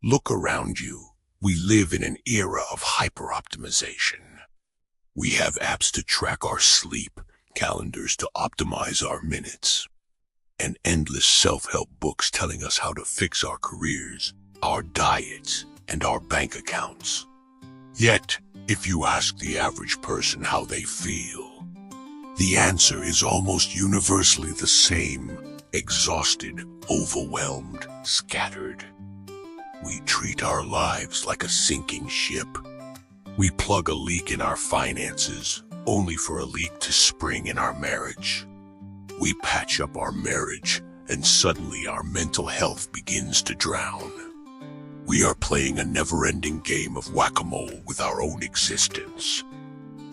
Look around you. We live in an era of hyper-optimization. We have apps to track our sleep, calendars to optimize our minutes, and endless self-help books telling us how to fix our careers, our diets, and our bank accounts. Yet, if you ask the average person how they feel, the answer is almost universally the same: exhausted, overwhelmed, scattered. We treat our lives like a sinking ship. We plug a leak in our finances, only for a leak to spring in our marriage. We patch up our marriage, and suddenly our mental health begins to drown. We are playing a never-ending game of whack-a-mole with our own existence.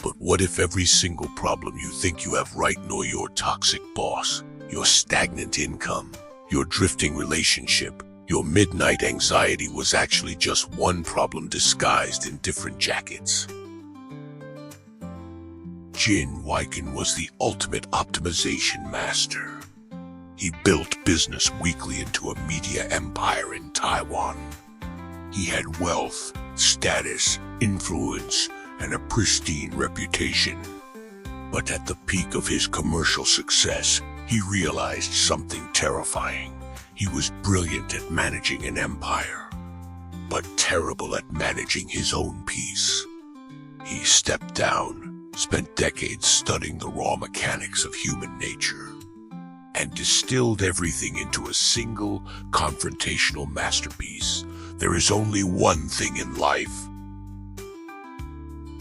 But what if every single problem you think you have right now, your toxic boss, your stagnant income, your drifting relationship, your midnight anxiety was actually just one problem disguised in different jackets? Jin Weichun was the ultimate optimization master. He built Business Weekly into a media empire in Taiwan. He had wealth, status, influence, and a pristine reputation. But at the peak of his commercial success, he realized something terrifying. He was brilliant at managing an empire, but terrible at managing his own peace. He stepped down, spent decades studying the raw mechanics of human nature, and distilled everything into a single, confrontational masterpiece. There is only one thing in life.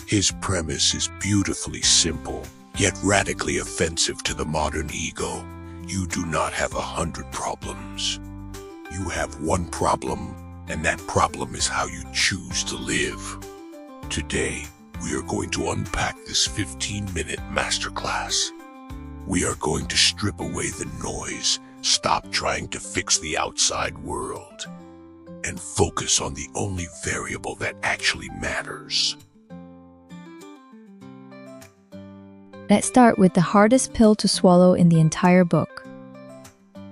His premise is beautifully simple, yet radically offensive to the modern ego. You do not have 100 problems. You have one problem, and that problem is how you choose to live. Today, we are going to unpack this 15-minute masterclass. We are going to strip away the noise, stop trying to fix the outside world, and focus on the only variable that actually matters. Let's start with the hardest pill to swallow in the entire book.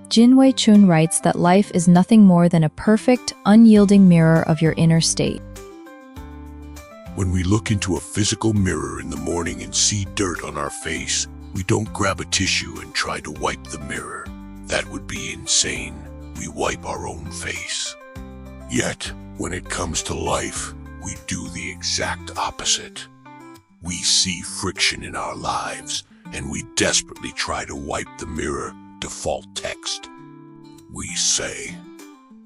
Jin Weichun writes that life is nothing more than a perfect, unyielding mirror of your inner state. When we look into a physical mirror in the morning and see dirt on our face, we don't grab a tissue and try to wipe the mirror. That would be insane. We wipe our own face. Yet, when it comes to life, we do the exact opposite. We see friction in our lives, and we desperately try to wipe the mirror. Default text. We say,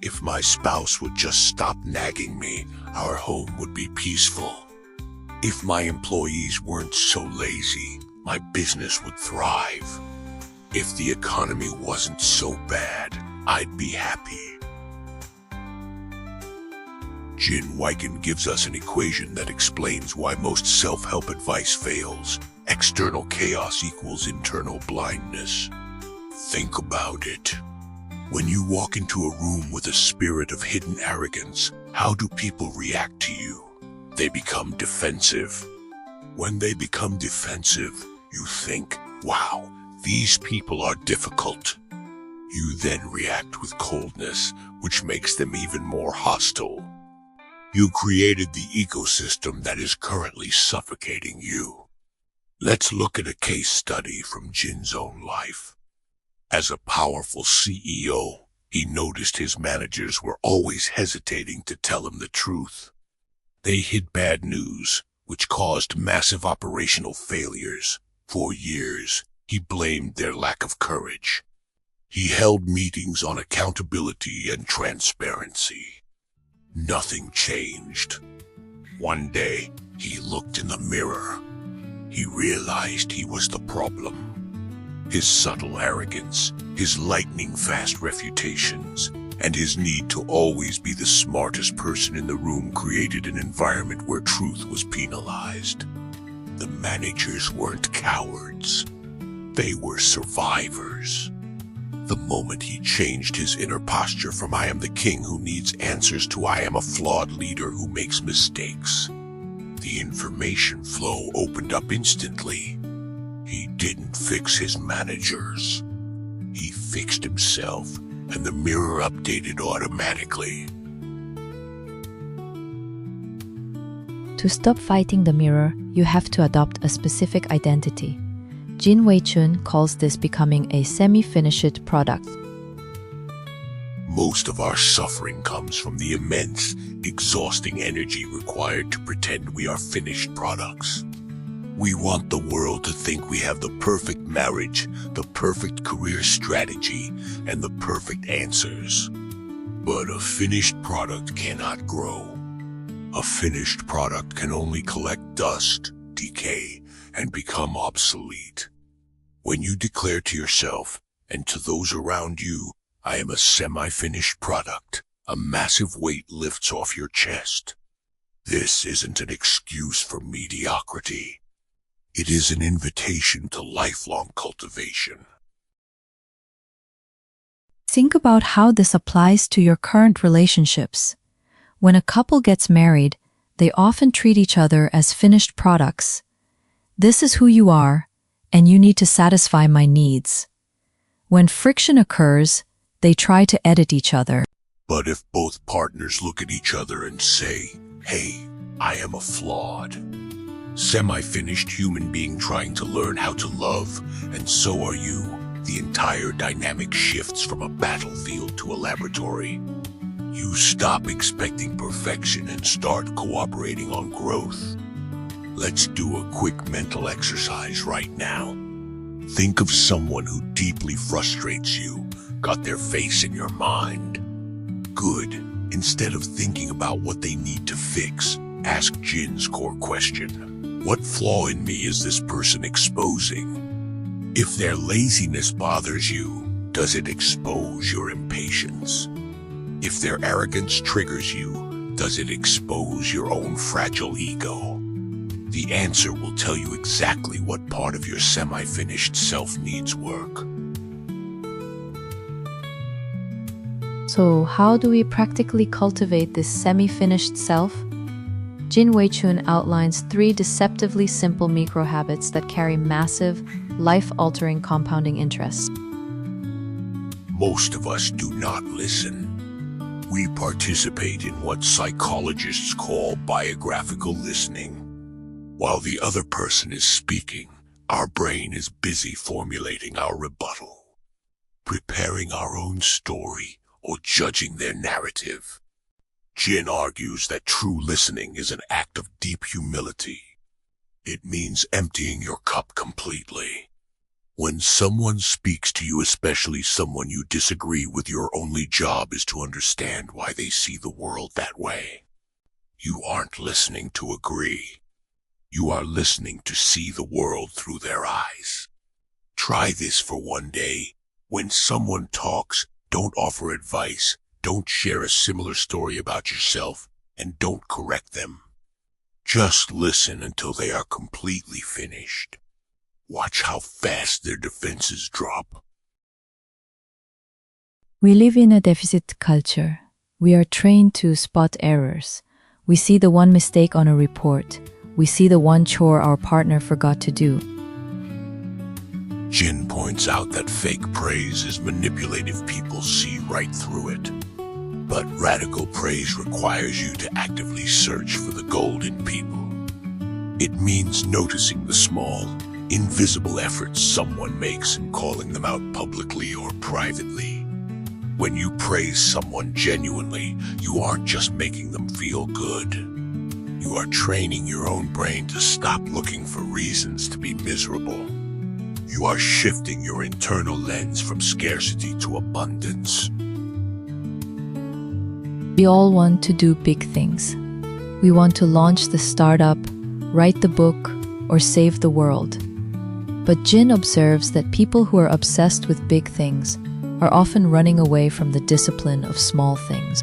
if my spouse would just stop nagging me, our home would be peaceful. If my employees weren't so lazy, my business would thrive. If the economy wasn't so bad, I'd be happy. Jin Weichun gives us an equation that explains why most self-help advice fails. External chaos equals internal blindness. Think about it. When you walk into a room with a spirit of hidden arrogance, how do people react to you? They become defensive. When they become defensive, you think, wow, these people are difficult. You then react with coldness, which makes them even more hostile. You created the ecosystem that is currently suffocating you. Let's look at a case study from Jin's own life. As a powerful CEO, he noticed his managers were always hesitating to tell him the truth. They hid bad news, which caused massive operational failures. For years, he blamed their lack of courage. He held meetings on accountability and transparency. Nothing changed. One day, he looked in the mirror. He realized he was the problem. His subtle arrogance, his lightning-fast refutations, and his need to always be the smartest person in the room created an environment where truth was penalized. The managers weren't cowards. They were survivors. The moment he changed his inner posture from "I am the king who needs answers" to "I am a flawed leader who makes mistakes," the information flow opened up instantly. He didn't fix his managers. He fixed himself, and the mirror updated automatically. To stop fighting the mirror, you have to adopt a specific identity. Jin Weichun calls this becoming a semi-finished product. Most of our suffering comes from the immense, exhausting energy required to pretend we are finished products. We want the world to think we have the perfect marriage, the perfect career strategy, and the perfect answers. But a finished product cannot grow. A finished product can only collect dust, decay, and become obsolete. When you declare to yourself and to those around you, I am a semi-finished product, a massive weight lifts off your chest. This isn't an excuse for mediocrity. It is an invitation to lifelong cultivation. Think about how this applies to your current relationships. When a couple gets married, they often treat each other as finished products. This is who you are, and you need to satisfy my needs. When friction occurs, they try to edit each other. But if both partners look at each other and say, hey, I am a flawed, semi-finished human being trying to learn how to love, and so are you, the entire dynamic shifts from a battlefield to a laboratory. You stop expecting perfection and start cooperating on growth. Let's do a quick mental exercise right now. Think of someone who deeply frustrates you, got their face in your mind. Good. Instead of thinking about what they need to fix, ask Jin's core question. What flaw in me is this person exposing? If their laziness bothers you, does it expose your impatience? If their arrogance triggers you, does it expose your own fragile ego? The answer will tell you exactly what part of your semi-finished self needs work. So, how do we practically cultivate this semi-finished self? Jin Weichun outlines 3 deceptively simple micro-habits that carry massive, life-altering compounding interests. Most of us do not listen. We participate in what psychologists call biographical listening. While the other person is speaking, our brain is busy formulating our rebuttal, preparing our own story, or judging their narrative. Jin argues that true listening is an act of deep humility. It means emptying your cup completely. When someone speaks to you, especially someone you disagree with, your only job is to understand why they see the world that way. You aren't listening to agree. You are listening to see the world through their eyes. Try this for one day. When someone talks, don't offer advice, don't share a similar story about yourself, and don't correct them. Just listen until they are completely finished. Watch how fast their defenses drop. We live in a deficit culture. We are trained to spot errors. We see the one mistake on a report. We see the one chore our partner forgot to do. Jin points out that fake praise is manipulative. People see right through it. But radical praise requires you to actively search for the gold in people. It means noticing the small, invisible efforts someone makes and calling them out publicly or privately. When you praise someone genuinely, you aren't just making them feel good. You are training your own brain to stop looking for reasons to be miserable. You are shifting your internal lens from scarcity to abundance. We all want to do big things. We want to launch the startup, write the book, or save the world. But Jin observes that people who are obsessed with big things are often running away from the discipline of small things.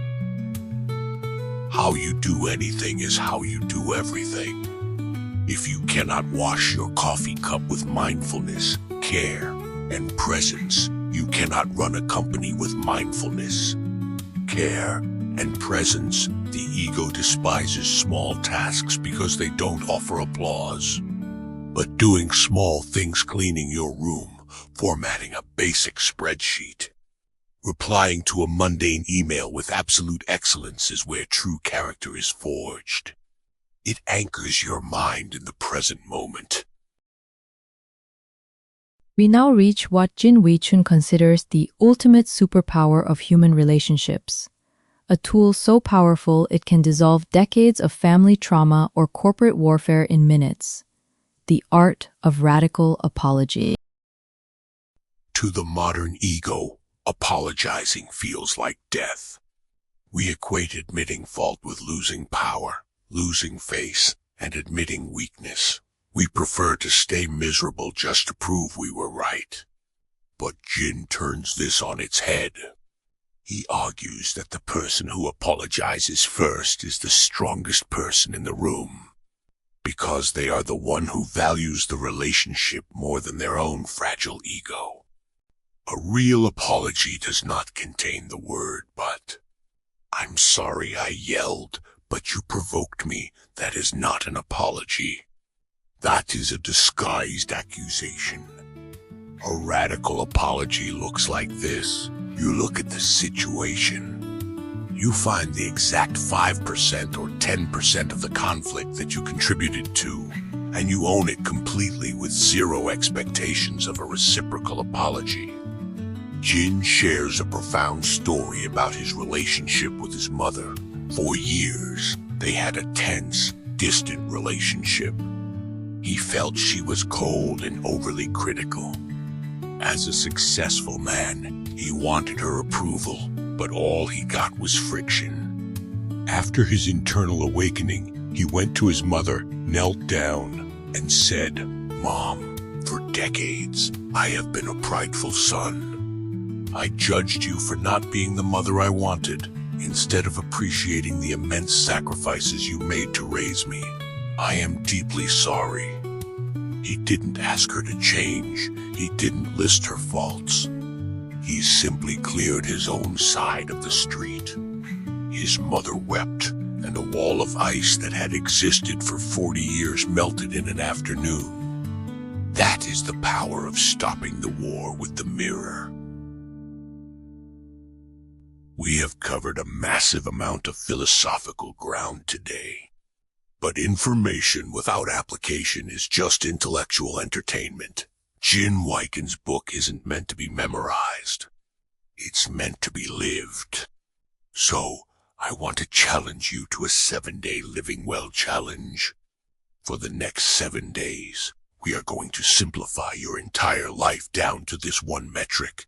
How you do anything is how you do everything. If you cannot wash your coffee cup with mindfulness, care, and presence, you cannot run a company with mindfulness, care, and presence. The ego despises small tasks because they don't offer applause. But doing small things, cleaning your room, formatting a basic spreadsheet, replying to a mundane email with absolute excellence is where true character is forged. It anchors your mind in the present moment. We now reach what Jin Weichun considers the ultimate superpower of human relationships. A tool so powerful it can dissolve decades of family trauma or corporate warfare in minutes. The art of radical apology. To the modern ego, apologizing feels like death. We equate admitting fault with losing power, losing face, and admitting weakness. We prefer to stay miserable just to prove we were right. But Jin turns this on its head. He argues that the person who apologizes first is the strongest person in the room, because they are the one who values the relationship more than their own fragile ego. A real apology does not contain the word but. I'm sorry I yelled, but you provoked me. That is not an apology. That is a disguised accusation. A radical apology looks like this. You look at the situation. You find the exact 5% or 10% of the conflict that you contributed to, and you own it completely with zero expectations of a reciprocal apology. Jin shares a profound story about his relationship with his mother. For years, they had a tense, distant relationship. He felt she was cold and overly critical. As a successful man, he wanted her approval, but all he got was friction. After his internal awakening, he went to his mother, knelt down, and said, "Mom, for decades, I have been a prideful son. I judged you for not being the mother I wanted, instead of appreciating the immense sacrifices you made to raise me. I am deeply sorry." He didn't ask her to change. He didn't list her faults. He simply cleared his own side of the street. His mother wept, and a wall of ice that had existed for 40 years melted in an afternoon. That is the power of stopping the war with the mirror. We have covered a massive amount of philosophical ground today. But information without application is just intellectual entertainment. Jin Weichun's book isn't meant to be memorized. It's meant to be lived. So, I want to challenge you to a 7-day Living Well challenge. For the next 7 days, we are going to simplify your entire life down to this one metric.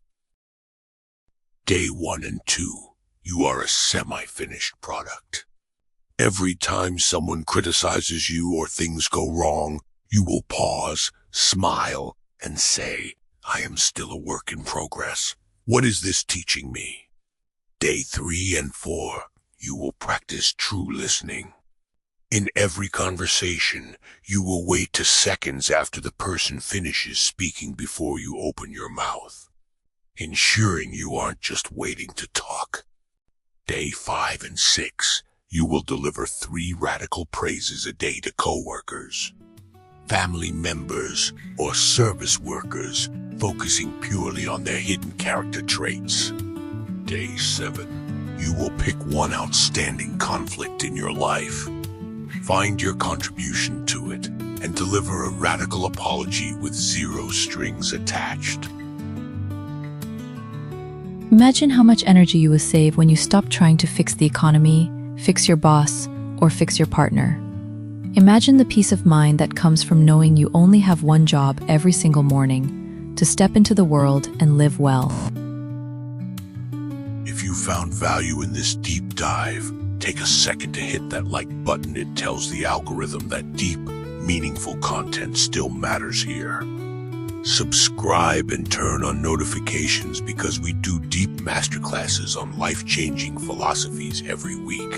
Day 1 and 2, you are a semi-finished product. Every time someone criticizes you or things go wrong, you will pause, smile, and say, "I am still a work in progress. What is this teaching me?" Day 3 and 4, you will practice true listening. In every conversation, you will wait to seconds after the person finishes speaking before you open your mouth, ensuring you aren't just waiting to talk. Day 5 and 6, you will deliver 3 radical praises a day to coworkers, family members, or service workers, focusing purely on their hidden character traits. Day 7, you will pick one outstanding conflict in your life, find your contribution to it, and deliver a radical apology with 0 strings attached. Imagine how much energy you will save when you stop trying to fix the economy, fix your boss, or fix your partner. Imagine the peace of mind that comes from knowing you only have one job every single morning, to step into the world and live well. If you found value in this deep dive, take a second to hit that like button. It tells the algorithm that deep, meaningful content still matters here. Subscribe and turn on notifications because we do deep masterclasses on life-changing philosophies every week.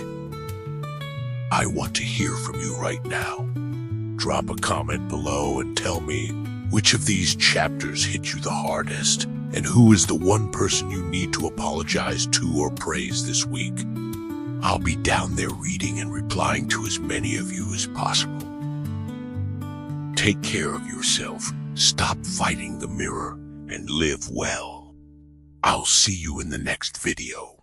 I want to hear from you right now. Drop a comment below and tell me which of these chapters hit you the hardest and who is the one person you need to apologize to or praise this week. I'll be down there reading and replying to as many of you as possible. Take care of yourself, stop fighting the mirror, and live well. I'll see you in the next video.